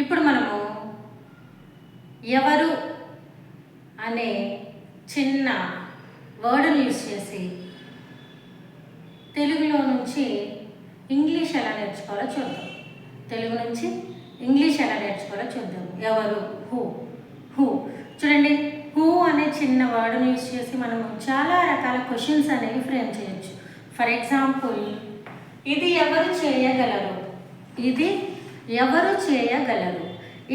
ఇప్పుడు మనము ఎవరు అనే చిన్న వర్డ్ని యూజ్ చేసి తెలుగులో నుంచి ఇంగ్లీష్ ఎలా నేర్చుకోవాలో చూద్దాం. తెలుగు నుంచి ఇంగ్లీష్ ఎలా నేర్చుకోవాలో చూద్దాం. ఎవరు, హూ. చూడండి, హూ అనే చిన్న వర్డ్ని యూజ్ చేసి మనము చాలా రకాల క్వశ్చన్స్ అనేవి ఫ్రేమ్ చేయొచ్చు. ఫర్ ఎగ్జాంపుల్, ఇది ఎవరు చేయగలరు, ఇది ఎవరు చేయగలరు.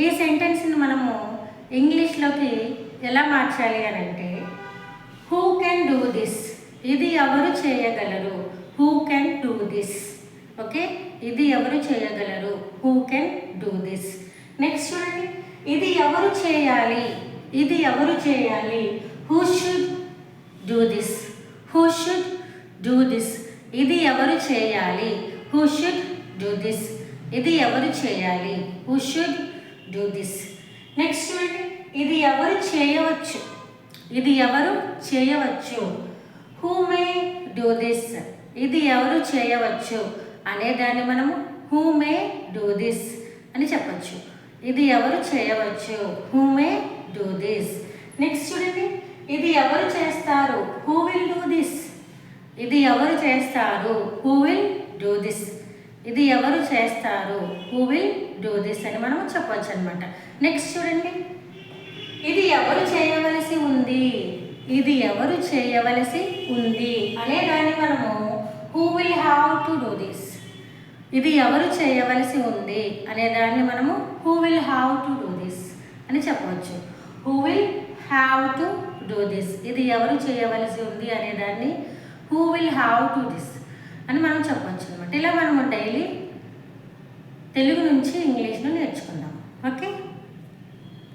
ఈ సెంటెన్స్ని మనము ఇంగ్లీష్లోకి ఎలా మార్చాలి అని అంటే, హూ కెన్ డూ దిస్. ఇది ఎవరు చేయగలరు, who can do this. Okay, ఇది ఎవరు చేయగలరు, who can do this. Next చూడండి, ఇది ఎవరు చేయాలి, ఇది ఎవరు చేయాలి, who should do this, who should do this. ఇది ఎవరు చేయాలి, హూ షుడ్ డూ దిస్. ఇది ఎవరు చేయాలి, who should do this. Next చూడండి, ఇది ఎవరు చేయవచ్చు, ఇది ఎవరు చేయవచ్చు, హూ మే డూ దిస్. ఇది ఎవరు చేయవచ్చు అనేదాన్ని మనము హూ మే డూ దిస్ అని చెప్పచ్చు. ఇది ఎవరు చేయవచ్చు, who may do this. Next చూడండి, ఇది ఎవరు చేస్తారు, హూ విల్ డూ దిస్. ఇది ఎవరు చేస్తారు, హూ విల్ డూ దిస్. ఇది ఎవరు చేస్తారు, హూ విల్ డూ దిస్ అని మనం చెప్పవచ్చు అనమాట. నెక్స్ట్ చూడండి, ఇది ఎవరు చేయవలసి ఉంది, ఇది ఎవరు చేయవలసి ఉంది అనే దాన్ని మనము who will have to do this. ఇది ఎవరు చేయవలసి ఉంది అనే దాన్ని మనము who will have to do this అని చెప్పవచ్చు. Who will have to do this. ఇది ఎవరు చేయవలసి ఉంది అనే దాన్ని who will have to this అని మనం చెప్పవచ్చు అనమాట. ఇలా మనము డైలీ